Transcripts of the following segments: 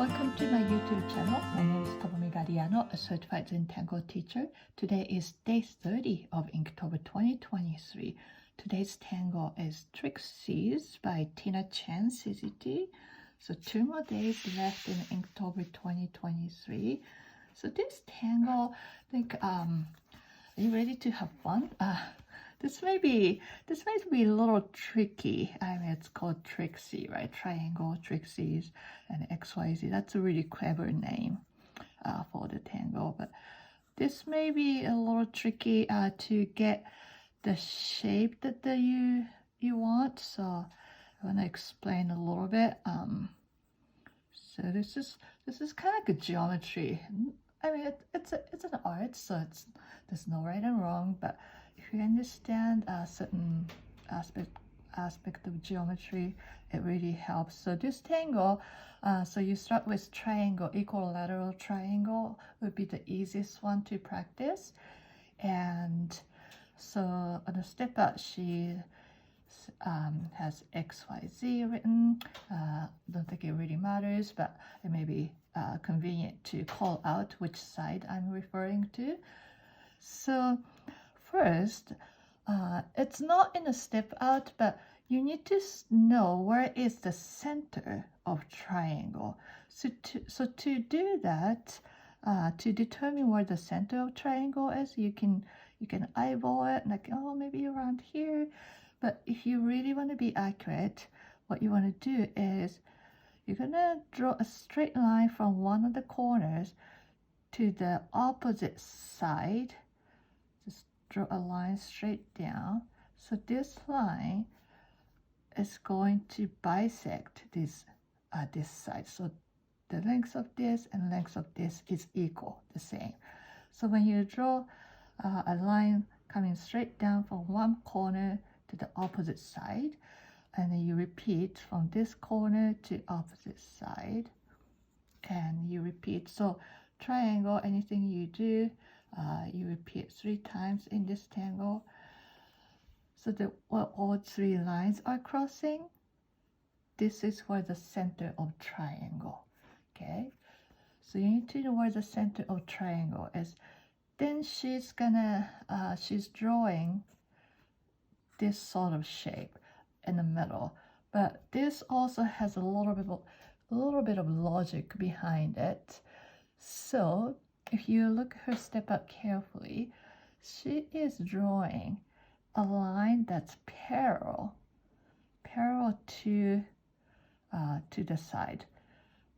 Welcome to my YouTube channel. My name is Tomomi Gariano, a certified Zentangle teacher. Today is day 30 of Inktober 2023. Today's tangle is Trixyz by Tina Chen, CCT. So 2 more days left in Inktober 2023. So this tangle, I think, are you ready to have fun? This may be a little tricky. I mean, it's called Trixie, right? Triangle, Trixyz, and XYZ. That's a really clever name for the tangle. But this may be a little tricky to get the shape that you want. So I want to explain a little bit. So this is kind of like a geometry. I mean, it's an art, so there's no right and wrong. But if you understand a certain aspect of geometry, it really helps. So this tangle, so you start with triangle, equilateral triangle would be the easiest one to practice. And so on the step out, she has XYZ written. Don't think it really matters, but it may be convenient to call out which side I'm referring to. So first, it's not in a step out, but you need to know where is the center of triangle. So to do that, to determine where the center of triangle is, you can eyeball it, like, oh, maybe around here. But if you really want to be accurate, what you want to do is you're gonna draw a straight line from one of the corners to the opposite side. Just draw a line straight down. So this line is going to bisect this side. So the length of this and length of this is equal, the same. So when you draw a line coming straight down from one corner to the opposite side, and then you repeat from this corner to opposite side, and you repeat. So triangle, anything you do, you repeat 3 times in this tangle. So that all 3 lines are crossing, this is where the center of triangle. Okay, so you need to know where the center of triangle is. Then she's drawing this sort of shape in the middle, but this also has a little bit of logic behind it. So if you look at her step up carefully, she is drawing a line that's parallel to the side,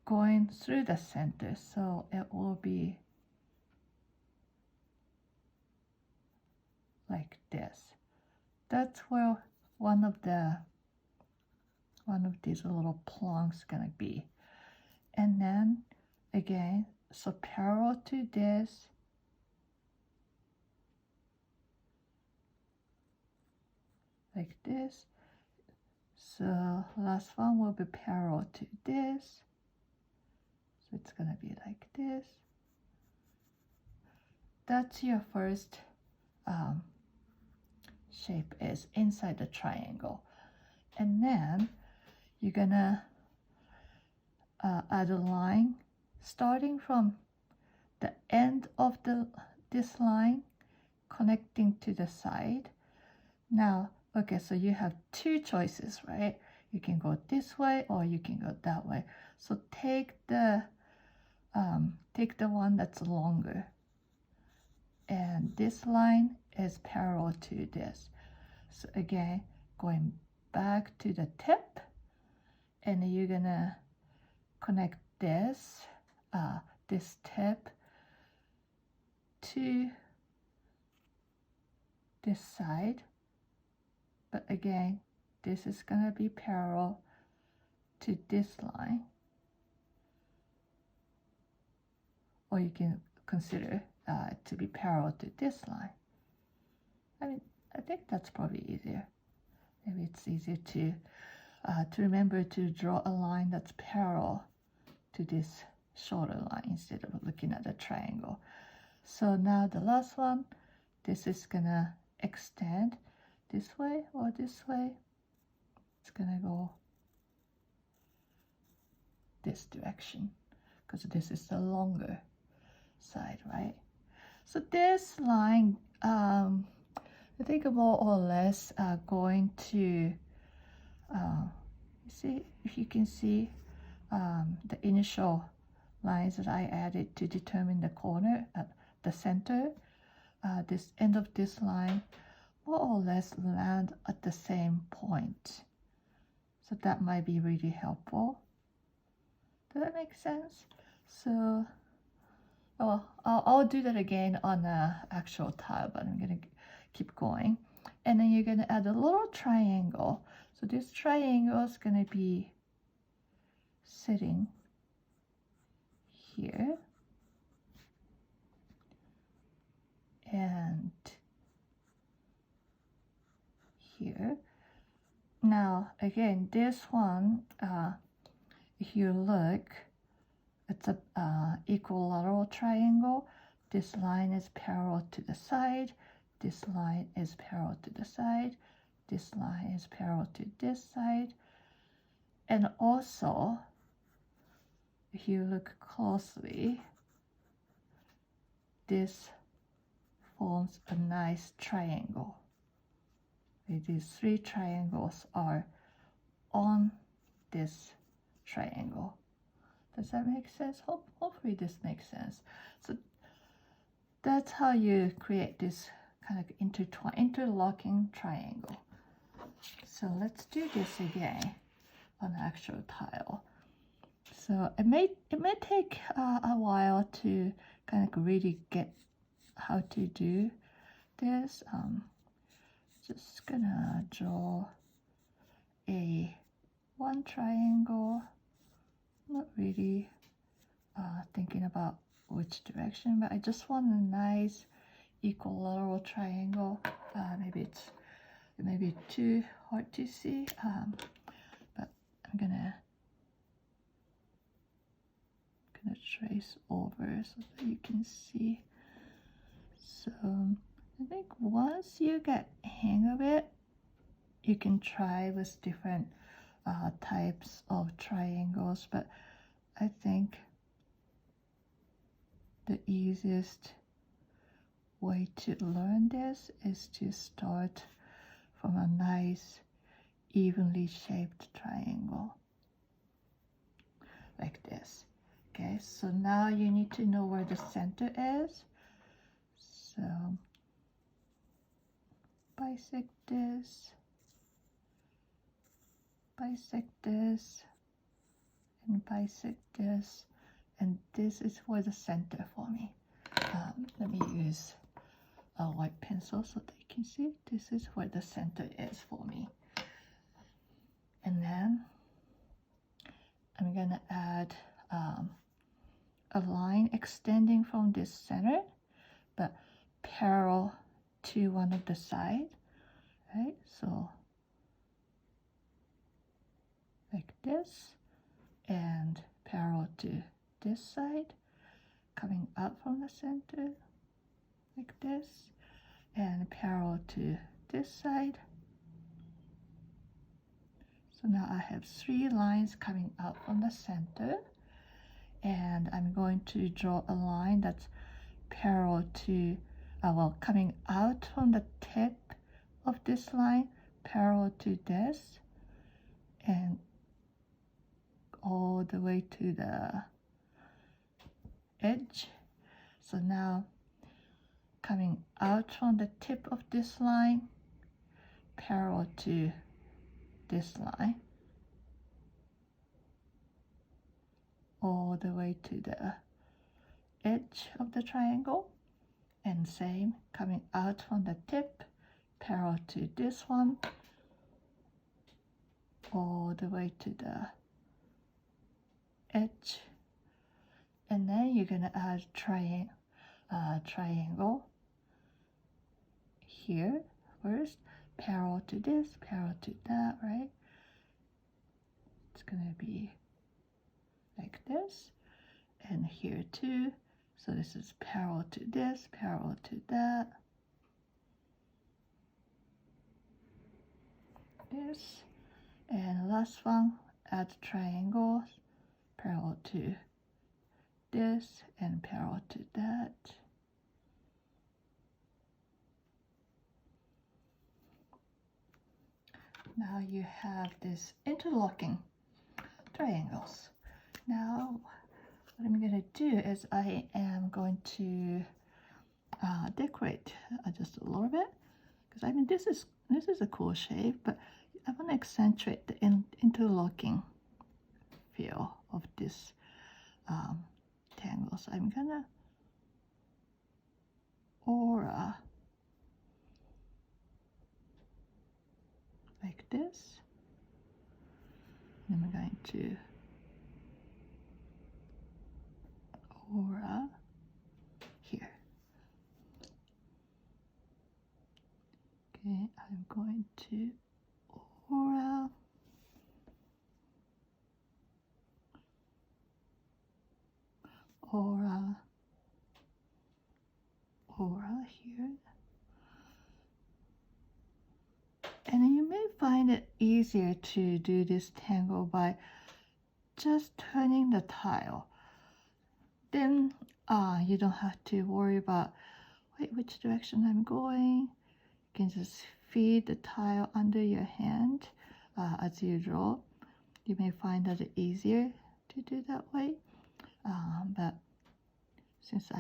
going through the center. So it will be like this. That's where one of these little plonks gonna be. And then again, so parallel to this, like this. So last one will be parallel to this. So it's gonna be like this. That's your first shape, is inside the triangle. And then you're gonna add a line starting from the end of this line connecting to the side. Now, okay, so you have 2 choices, right? You can go this way or you can go that way. So take the one that's longer, and this line is parallel to this. So again, going back to the tip, and you're gonna connect this tip to this side. But again, this is gonna be parallel to this line, or you can consider to be parallel to this line. I mean, I think that's probably easier. Maybe it's easier to remember to draw a line that's parallel to this shorter line instead of looking at the triangle. So now the last one, this is gonna extend this way or this way. It's gonna go this direction. because this is the longer side, right? So this line, I think more or less going to, see if you can see the initial lines that I added to determine the corner at the center. This end of this line more or less land at the same point. So that might be really helpful. Does that make sense? So, well, I'll do that again on the actual tile, but I'm gonna keep going. And then you're gonna add a little triangle. So this triangle is gonna be sitting here. And here. Now, again, this one, if you look, it's a equilateral triangle. This line is parallel to the side. This line is parallel to the side. This line is parallel to this side. And also, if you look closely, this forms a nice triangle. These three triangles are on this triangle. Does that make sense? Hopefully this makes sense. So that's how you create this kind of interlocking triangle. So let's do this again on actual tile. So it may take a while to kind of really get how to do this. Just gonna draw one triangle. Not really thinking about which direction, but I just want a nice equilateral triangle. Maybe it may be too hard to see, but I'm gonna trace over so that you can see. So I think once you get hang of it, you can try with different types of triangles, but I think the easiest way to learn this is to start from a nice evenly shaped triangle like this. Okay, so now you need to know where the center is. So bisect this, and bisect this, and this is for the center for me. Let me use a white pencil so that you can see. This is where the center is for me. And then I'm gonna add a line extending from this center, but parallel to one of the side, right? So like this, and parallel to this side, coming out from the center like this, and parallel to this side. So now I have three lines coming out from the center, and I'm going to draw a line that's parallel to, coming out from the tip of this line, parallel to this, and all the way to the edge. So now coming out from the tip of this line, parallel to this line, all the way to the edge of the triangle, and same coming out from the tip, parallel to this one, all the way to the edge. And then you're gonna add triangle here first, parallel to this, parallel to that, right? It's gonna be like this, and here too. So this is parallel to this, parallel to that. This, and last one, add triangles parallel to this and parallel to that. Now you have this interlocking triangles. Now what I'm going to do is I am going to decorate just a little bit, because I mean this is a cool shape, but I want to accentuate the interlocking feel of this tangle. So I'm gonna aura like this, and I'm going to aura here. Okay, I'm going to aura here. And you may find it easier to do this tangle by just turning the tile. Then you don't have to worry about which direction I'm going. You can just feed the tile under your hand as you draw. You may find that it's easier to do that way. But since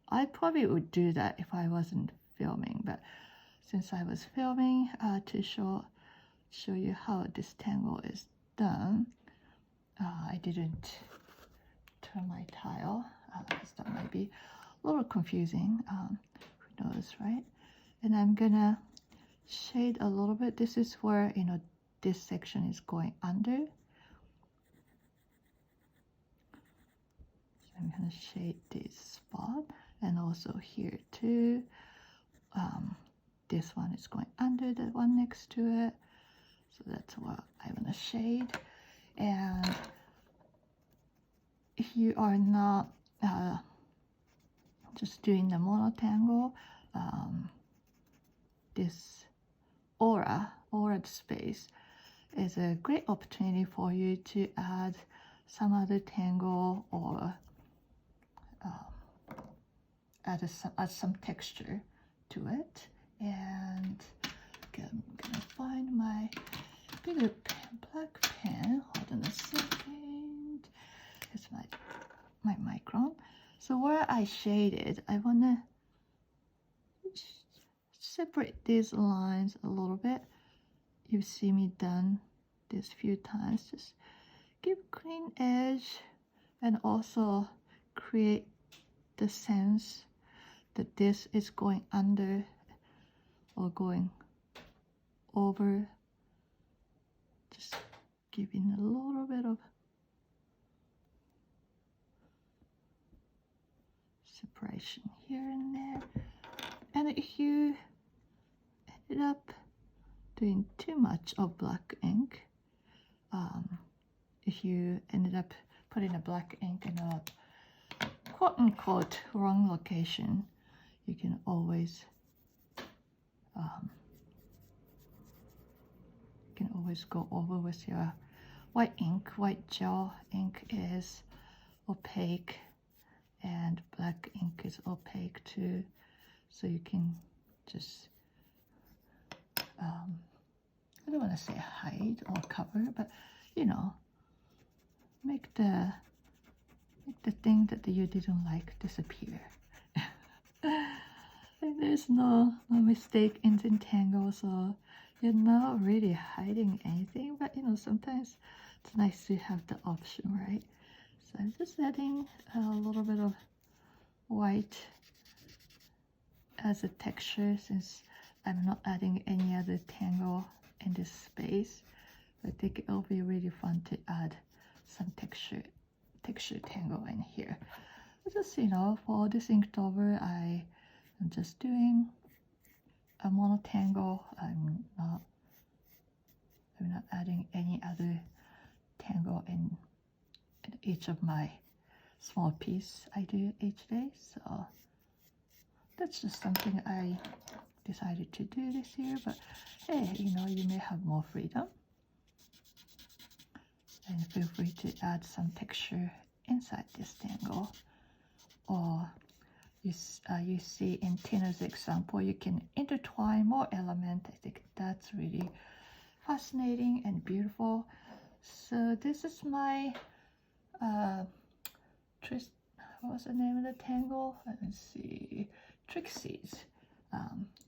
I probably would do that if I wasn't filming, but since I was filming to show you how this tangle is done, I didn't turn my tile, because that might be a little confusing. Who knows, right? And I'm gonna shade a little bit. This is where, you know, this section is going under. So I'm gonna shade this spot, and also here too. This one is going under the one next to it, so that's what I want to shade. And if you are not just doing the monotangle, this aura space is a great opportunity for you to add some other tangle or add some texture to it. And I'm gonna find my bigger black pen. Hold on a second. It's my micron. So where I shaded, I wanna separate these lines a little bit. You've seen me done this few times. Just give clean edge and also create the sense that this is going under or going over. Just giving a little bit of separation here and there. And if you ended up doing too much of black ink, if you ended up putting a black ink in a quote-unquote wrong location, you can always go over with your white ink. White gel ink is opaque and black ink is opaque too, so you can just I don't want to say hide or cover, but you know, make the thing that you didn't like disappear. And there's no mistake in Zentangle, so you're not really hiding anything, but you know, sometimes it's nice to have the option, right? So I'm just adding a little bit of white as a texture, since I'm not adding any other tangle in this space. I think it'll be really fun to add some texture tangle in here. Just, you know, for this Inktober, I am just doing a monotangle. I'm not adding any other tangle in each of my small piece I do each day. So that's just something I decided to do this year. But hey, you know, you may have more freedom, and feel free to add some texture inside this tangle or you see in Tina's example, you can intertwine more elements. I think that's really fascinating and beautiful. So this is my what was the name of the tangle? Let's see, Trixyz.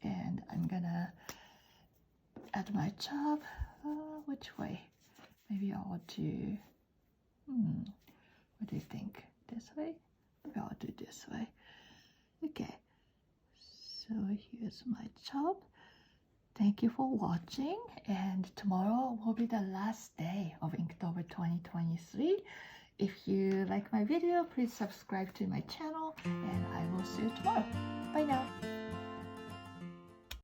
And I'm gonna add my chop. Which way? Maybe I'll do, what do you think? This way? Maybe I'll do this way. Okay, so here's my chop. Thank you for watching, and tomorrow will be the last day of Inktober 2023. If you like my video, please subscribe to my channel, and I will see you tomorrow. Bye now.